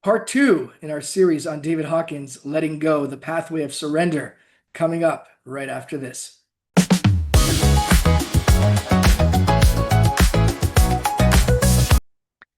Part two in our series on David Hawkins, Letting Go, the Pathway of Surrender, coming up right after this.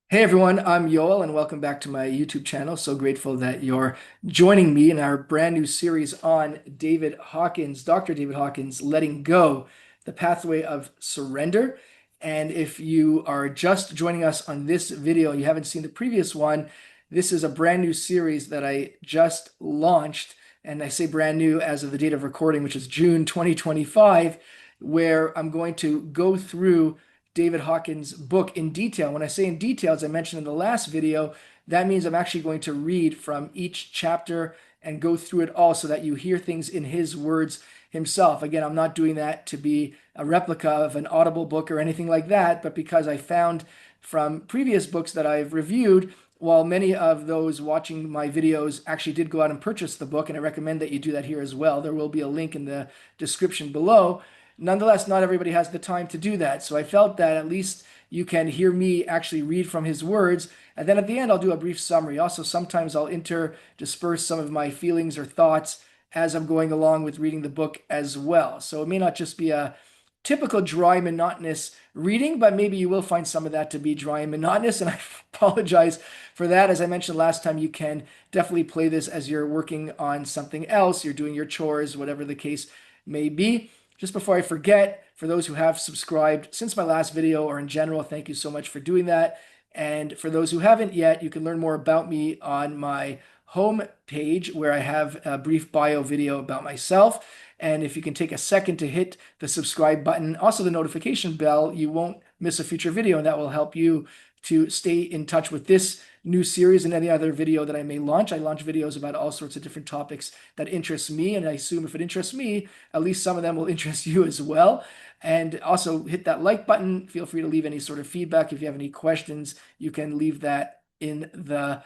Hey everyone, I'm Yoel and welcome back to my YouTube channel. So grateful that you're joining me in our brand new series on David Hawkins, Dr. David Hawkins, Letting Go, the Pathway of Surrender. And if you are just joining us on this video, you haven't seen the previous one, this is a brand new series that I just launched. And I say brand new as of the date of recording, which is June 2025, where I'm going to go through David Hawkins' book in detail. When I say in detail, as I mentioned in the last video, that means I'm actually going to read from each chapter and go through it all so that you hear things in his words himself. Again, I'm not doing that to be a replica of an Audible book or anything like that, but because I found from previous books that I've reviewed, while many of those watching my videos actually did go out and purchase the book, and I recommend that you do that here as well. There will be a link in the description below. Nonetheless, not everybody has the time to do that. So I felt that at least you can hear me actually read from his words. And then at the end, I'll do a brief summary. Also, sometimes I'll intersperse some of my feelings or thoughts as I'm going along with reading the book as well. So it may not just be a typical dry, monotonous reading, but maybe you will find some of that to be dry and monotonous. And I apologize for that. As I mentioned last time, you can definitely play this as you're working on something else. You're doing your chores, whatever the case may be. Just before I forget, for those who have subscribed since my last video or in general, thank you so much for doing that. And for those who haven't yet, you can learn more about me on my home page where I have a brief bio video about myself. And if you can take a second to hit the subscribe button, also the notification bell, you won't miss a future video, and that will help you to stay in touch with this new series and any other video that I may launch. I launch videos about all sorts of different topics that interest me, and I assume if it interests me, at least some of them will interest you as well. And also hit that like button. Feel free to leave any sort of feedback. If you have any questions, you can leave that in the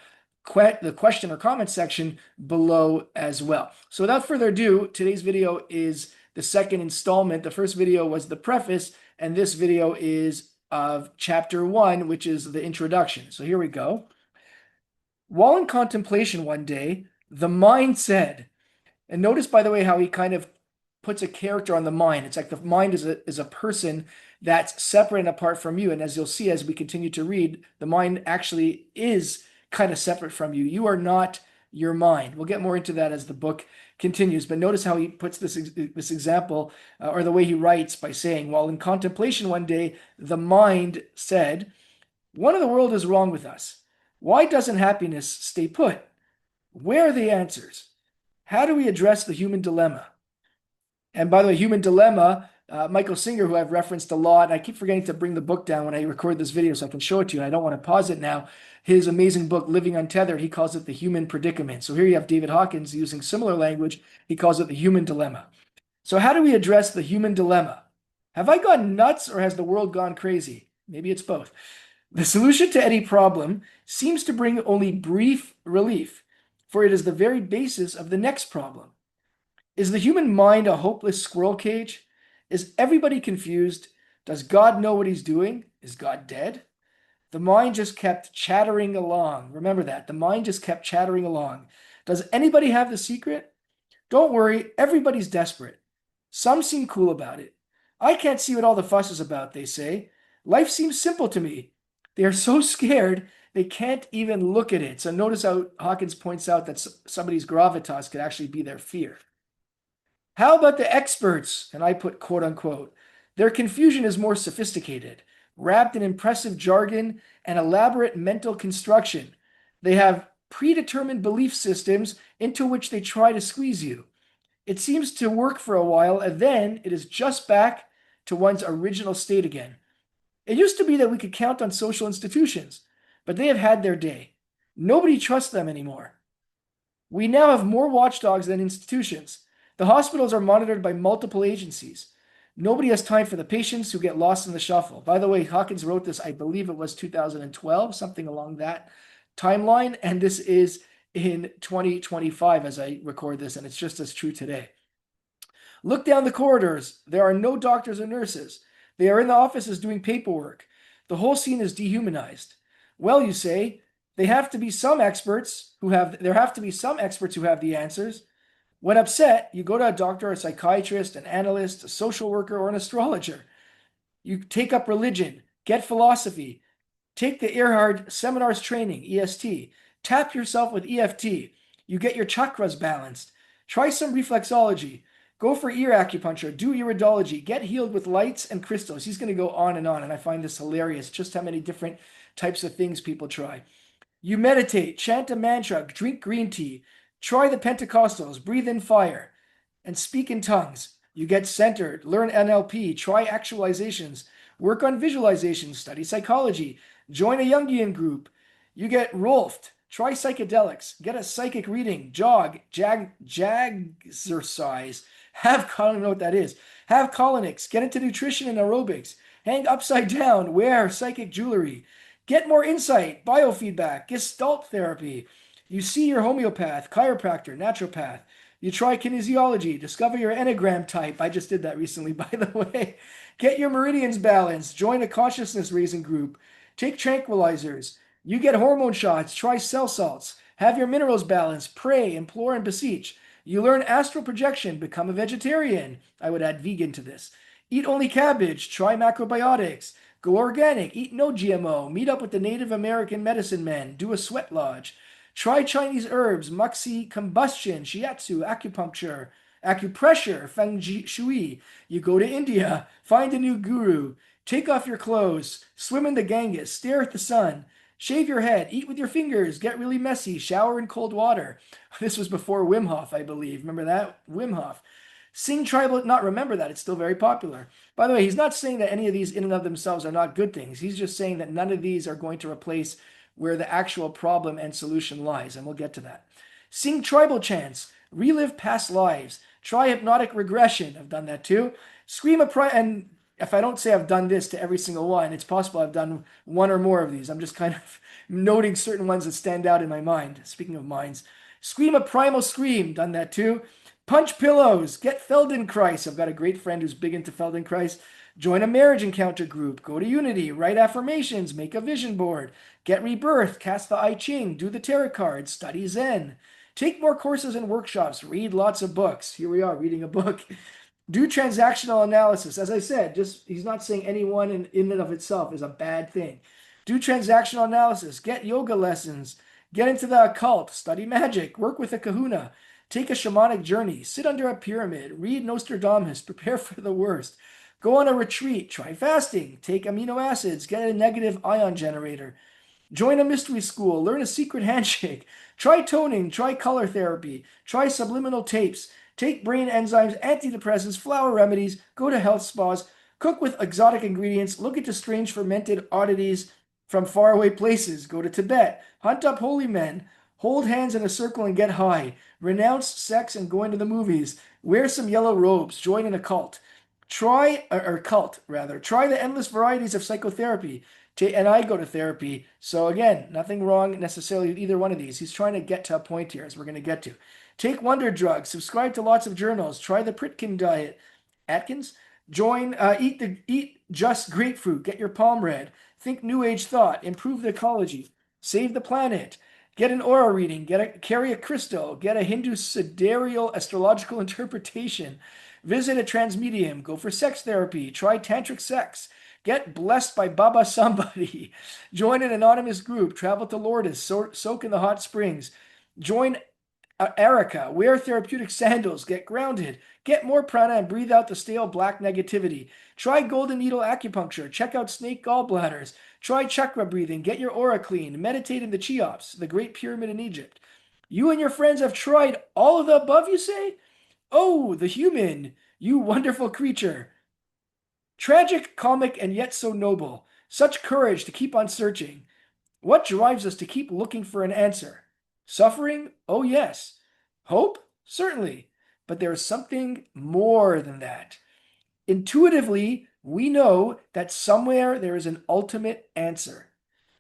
question or comment section below as well. So without further ado, today's video is the second installment. The first video was the preface, and this video is of chapter 1, which is the introduction. So here we go. While in contemplation one day, the mind said, and notice, by the way, how he kind of puts a character on the mind. It's like the mind is a person that's separate and apart from you. And as you'll see as we continue to read, the mind actually is kind of separate from you. You are not your mind. We'll get more into that as the book continues. But notice how he puts this example, or the way he writes, by saying, while in contemplation one day, the mind said, "What in the world is wrong with us? Why doesn't happiness stay put? Where are the answers? How do we address the human dilemma?" And by the way, human dilemma, Michael Singer, who I've referenced a lot, and I keep forgetting to bring the book down when I record this video so I can show it to you, and I don't want to pause it now. His amazing book, Living Untethered, he calls it the human predicament. So here you have David Hawkins using similar language. He calls it the human dilemma. So how do we address the human dilemma? Have I gone nuts or has the world gone crazy? Maybe it's both. The solution to any problem seems to bring only brief relief, for it is the very basis of the next problem. Is the human mind a hopeless squirrel cage? Is everybody confused? Does God know what he's doing? Is God dead? The mind just kept chattering along. Remember that. The mind just kept chattering along. Does anybody have the secret? Don't worry, everybody's desperate. Some seem cool about it. I can't see what all the fuss is about, they say. Life seems simple to me. They are so scared they can't even look at it. So notice how Hawkins points out that somebody's gravitas could actually be their fear. How about the experts? And I put quote unquote. Their confusion is more sophisticated, wrapped in impressive jargon and elaborate mental construction. They have predetermined belief systems into which they try to squeeze you. It seems to work for a while, and then it is just back to one's original state again. It used to be that we could count on social institutions, but they have had their day. Nobody trusts them anymore. We now have more watchdogs than institutions. The hospitals are monitored by multiple agencies. Nobody has time for the patients who get lost in the shuffle. By the way, Hawkins wrote this, I believe it was 2012, something along that timeline, and this is in 2025 as I record this, and it's just as true today. Look down the corridors. There are no doctors or nurses. They are in the offices doing paperwork. The whole scene is dehumanized. Well, you say, There have to be some experts who have the answers. When upset, you go to a doctor, a psychiatrist, an analyst, a social worker, or an astrologer. You take up religion, get philosophy, take the Earhart Seminars training, EST. Tap yourself with EFT. You get your chakras balanced. Try some reflexology. Go for ear acupuncture. Do iridology. Get healed with lights and crystals. He's going to go on, and I find this hilarious just how many different types of things people try. You meditate, chant a mantra, drink green tea, try the Pentecostals, breathe in fire, and speak in tongues. You get centered, learn NLP, try actualizations, work on visualizations, study psychology, join a Jungian group. You get Rolfed, try psychedelics, get a psychic reading, jog, exercise, I don't even know what that is. Have colonics, get into nutrition and aerobics, hang upside down, wear psychic jewelry. Get more insight, biofeedback, gestalt therapy. You see your homeopath, chiropractor, naturopath. You try kinesiology, discover your Enneagram type. I just did that recently, by the way. Get your meridians balanced, join a consciousness raising group. Take tranquilizers. You get hormone shots, try cell salts. Have your minerals balanced, pray, implore, and beseech. You learn astral projection, become a vegetarian. I would add vegan to this. Eat only cabbage, try macrobiotics. Go organic, eat no GMO, meet up with the Native American medicine men, do a sweat lodge. Try Chinese herbs, muxi combustion, shiatsu, acupuncture, acupressure, feng shui. You go to India, find a new guru, take off your clothes, swim in the Ganges, stare at the sun, shave your head, eat with your fingers, get really messy, shower in cold water. This was before Wim Hof, I believe. Remember that? Wim Hof. Sing tribal, not remember that, it's still very popular. By the way, he's not saying that any of these in and of themselves are not good things. He's just saying that none of these are going to replace where the actual problem and solution lies, and we'll get to that. Sing tribal chants, relive past lives, try hypnotic regression. I've done that too. Scream and if I don't say I've done this to every single one, it's possible I've done one or more of these. I'm just kind of noting certain ones that stand out in my mind. Speaking of minds, scream a primal scream, done that too. Punch pillows, get Feldenkrais. I've got a great friend who's big into Feldenkrais. Join a marriage encounter group, go to Unity, write affirmations, make a vision board, get rebirth, cast the I Ching, do the tarot cards, study Zen. Take more courses and workshops, read lots of books. Here we are reading a book. Do transactional analysis. As I said, he's not saying any one in and of itself is a bad thing. Do transactional analysis, get yoga lessons, get into the occult, study magic, work with a kahuna. Take a shamanic journey, sit under a pyramid, read Nostradamus, prepare for the worst. Go on a retreat, try fasting, take amino acids, get a negative ion generator. Join a mystery school, learn a secret handshake, try toning, try color therapy, try subliminal tapes, take brain enzymes, antidepressants, flower remedies, go to health spas, cook with exotic ingredients, look into strange fermented oddities from faraway places, go to Tibet, hunt up holy men, hold hands in a circle and get high, renounce sex and go into the movies, wear some yellow robes, join an occult. Try the endless varieties of psychotherapy. And I go to therapy. So again, nothing wrong necessarily with either one of these. He's trying to get to a point here, as we're going to get to. Take wonder drugs, subscribe to lots of journals, try the Pritkin diet. Atkins? Eat just grapefruit, get your palm read, think new age thought, improve the ecology, save the planet. Get an aura reading, carry a crystal, get a Hindu sidereal astrological interpretation, visit a transmedium, go for sex therapy, try tantric sex, get blessed by Baba somebody, join an anonymous group, travel to Lourdes, soak in the hot springs, join Erica, wear therapeutic sandals, get grounded, get more prana and breathe out the stale black negativity. Try golden needle acupuncture, check out snake gallbladders, try chakra breathing, get your aura clean, meditate in the Cheops, the Great Pyramid in Egypt. You and your friends have tried all of the above, you say? Oh, the human, you wonderful creature. Tragic, comic, and yet so noble. Such courage to keep on searching. What drives us to keep looking for an answer? Suffering? Oh, yes. Hope? Certainly. But there is something more than that. Intuitively, we know that somewhere there is an ultimate answer.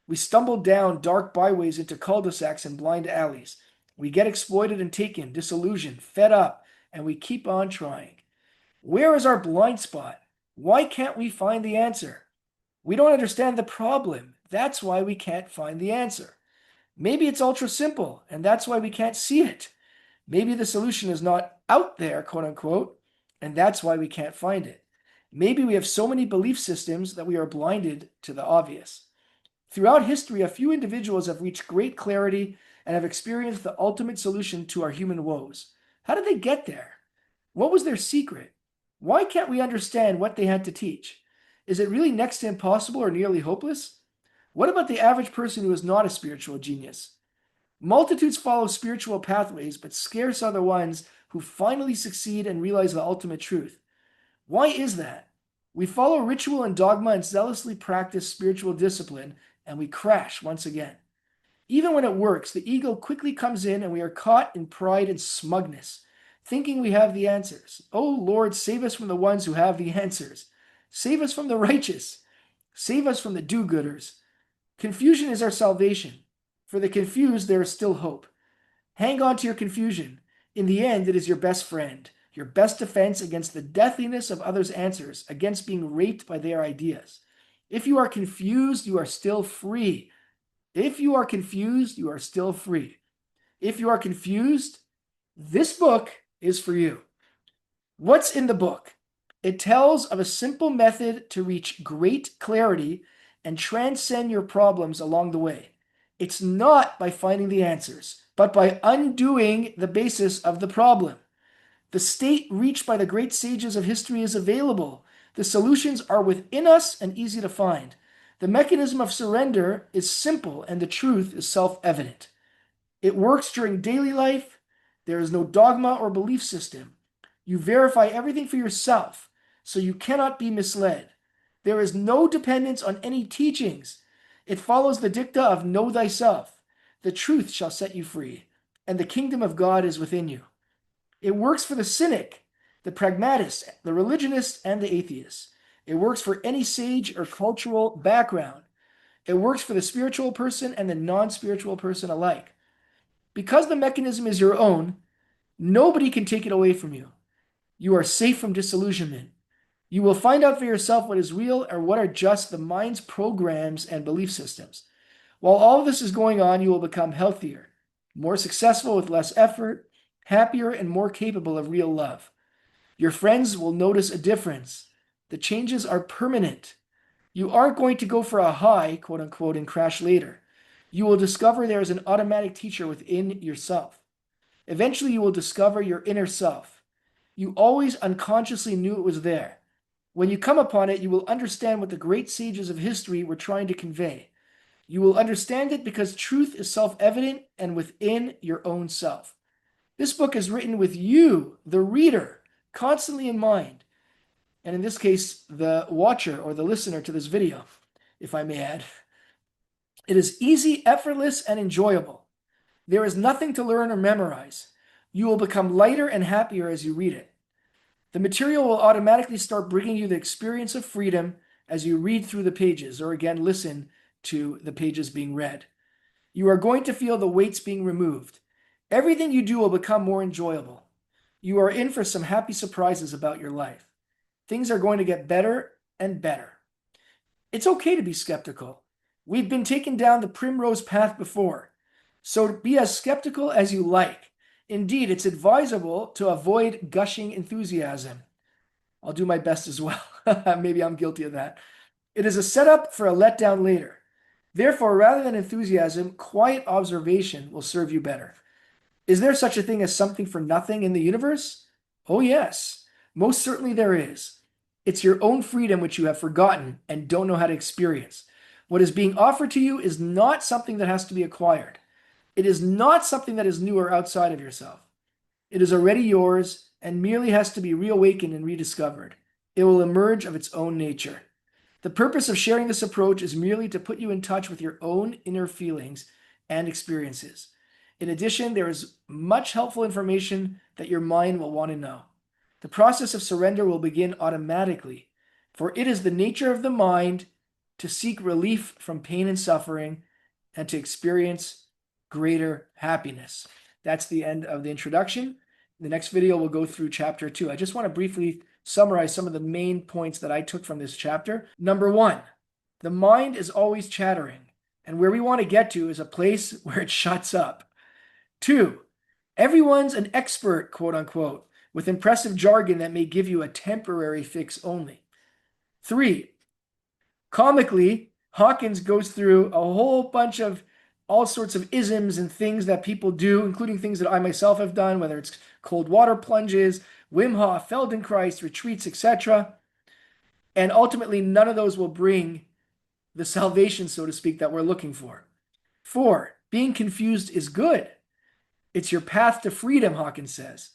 We stumble down dark byways into cul-de-sacs and blind alleys. We get exploited and taken, disillusioned, fed up, and we keep on trying. Where is our blind spot? Why can't we find the answer? We don't understand the problem. That's why we can't find the answer. Maybe it's ultra simple, and that's why we can't see it. Maybe the solution is not out there, quote unquote, and that's why we can't find it. Maybe we have so many belief systems that we are blinded to the obvious. Throughout history, a few individuals have reached great clarity and have experienced the ultimate solution to our human woes. How did they get there? What was their secret? Why can't we understand what they had to teach? Is it really next to impossible or nearly hopeless? What about the average person who is not a spiritual genius? Multitudes follow spiritual pathways, but scarce are the ones who finally succeed and realize the ultimate truth. Why is that? We follow ritual and dogma and zealously practice spiritual discipline, and we crash once again. Even when it works, the ego quickly comes in and we are caught in pride and smugness, thinking we have the answers. Oh Lord, save us from the ones who have the answers. Save us from the righteous. Save us from the do-gooders. Confusion is our salvation. For the confused, there is still hope. Hang on to your confusion. In the end, it is your best friend, your best defense against the deathliness of others' answers, against being raped by their ideas. If you are confused, you are still free. If you are confused, you are still free. If you are confused, this book is for you. What's in the book? It tells of a simple method to reach great clarity and transcend your problems along the way. It's not by finding the answers, but by undoing the basis of the problem. The state reached by the great sages of history is available. The solutions are within us and easy to find. The mechanism of surrender is simple and the truth is self-evident. It works during daily life. There is no dogma or belief system. You verify everything for yourself, so you cannot be misled. There is no dependence on any teachings. It follows the dicta of know thyself. The truth shall set you free, and the kingdom of God is within you. It works for the cynic, the pragmatist, the religionist, and the atheist. It works for any sage or cultural background. It works for the spiritual person and the non-spiritual person alike. Because the mechanism is your own, nobody can take it away from you. You are safe from disillusionment. You will find out for yourself what is real or what are just the mind's programs and belief systems. While all of this is going on, you will become healthier, more successful with less effort, happier, and more capable of real love. Your friends will notice a difference. The changes are permanent. You aren't going to go for a high, quote unquote, and crash later. You will discover there is an automatic teacher within yourself. Eventually, you will discover your inner self. You always unconsciously knew it was there. When you come upon it, you will understand what the great sages of history were trying to convey. You will understand it because truth is self-evident and within your own self. This book is written with you, the reader, constantly in mind. And in this case, the watcher or the listener to this video, if I may add. It is easy, effortless, and enjoyable. There is nothing to learn or memorize. You will become lighter and happier as you read it. The material will automatically start bringing you the experience of freedom as you read through the pages, or again, listen to the pages being read. You are going to feel the weights being removed. Everything you do will become more enjoyable. You are in for some happy surprises about your life. Things are going to get better and better. It's okay to be skeptical. We've been taken down the primrose path before, so be as skeptical as you like. Indeed, it's advisable to avoid gushing enthusiasm. I'll do my best as well. Maybe I'm guilty of that. It is a setup for a letdown later. Therefore, rather than enthusiasm, quiet observation will serve you better. Is there such a thing as something for nothing in the universe? Oh yes, most certainly there is. It's your own freedom which you have forgotten and don't know how to experience. What is being offered to you is not something that has to be acquired. It is not something that is new or outside of yourself. It is already yours and merely has to be reawakened and rediscovered. It will emerge of its own nature. The purpose of sharing this approach is merely to put you in touch with your own inner feelings and experiences. In addition, there is much helpful information that your mind will want to know. The process of surrender will begin automatically, for it is the nature of the mind to seek relief from pain and suffering and to experience greater happiness. That's the end of the introduction. In the next video, we'll go through chapter 2. I just want to briefly summarize some of the main points that I took from this chapter. Number 1, the mind is always chattering, And where we want to get to is a place where it shuts up. 2, everyone's an expert, quote unquote, with impressive jargon that may give you a temporary fix only. 3, comically, Hawkins goes through a whole bunch of all sorts of isms and things that people do, including things that I myself have done, whether it's cold water plunges, Wim Hof, Feldenkrais, retreats, etc. And ultimately, none of those will bring the salvation, so to speak, that we're looking for. 4, being confused is good. It's your path to freedom, Hawkins says.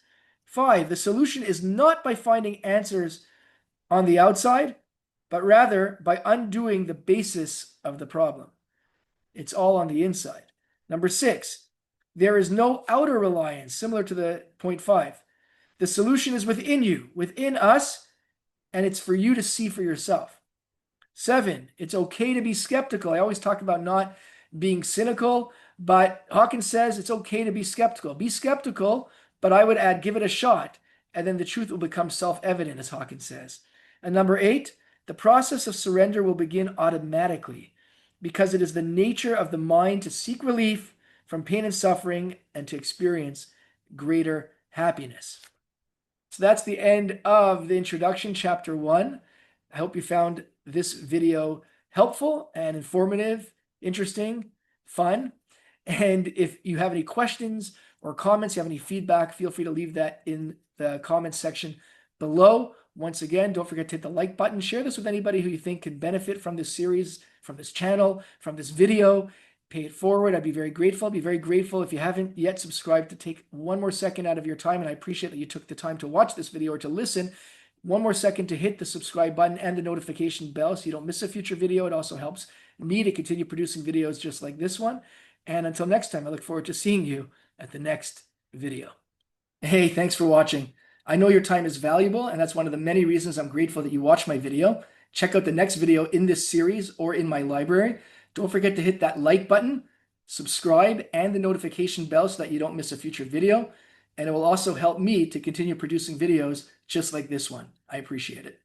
5, the solution is not by finding answers on the outside, but rather by undoing the basis of the problem. It's all on the inside. Number 6, there is no outer reliance, similar to the point 5. The solution is within you, within us, and it's for you to see for yourself. 7, it's okay to be skeptical. I always talk about not being cynical, but Hawkins says it's okay to be skeptical. Be skeptical, but I would add, give it a shot, and then the truth will become self-evident, as Hawkins says. And number 8, the process of surrender will begin automatically because it is the nature of the mind to seek relief from pain and suffering and to experience greater happiness. So that's the end of the introduction, chapter 1. I hope you found this video helpful and informative, interesting, fun. And if you have any questions or comments, you have any feedback, feel free to leave that in the comments section below. Once again, don't forget to hit the like button. Share this with anybody who you think can benefit from this series, from this channel, from this video. Pay it forward. I'd be very grateful. I'd be very grateful if you haven't yet subscribed to take one more second out of your time. And I appreciate that you took the time to watch this video or to listen. One more second to hit the subscribe button and the notification bell so you don't miss a future video. It also helps me to continue producing videos just like this one. And until next time, I look forward to seeing you at the next video. Hey, thanks for watching. I know your time is valuable, and that's one of the many reasons I'm grateful that you watched my video. Check out the next video in this series or in my library. Don't forget to hit that like button, subscribe, and the notification bell so that you don't miss a future video. And it will also help me to continue producing videos just like this one. I appreciate it.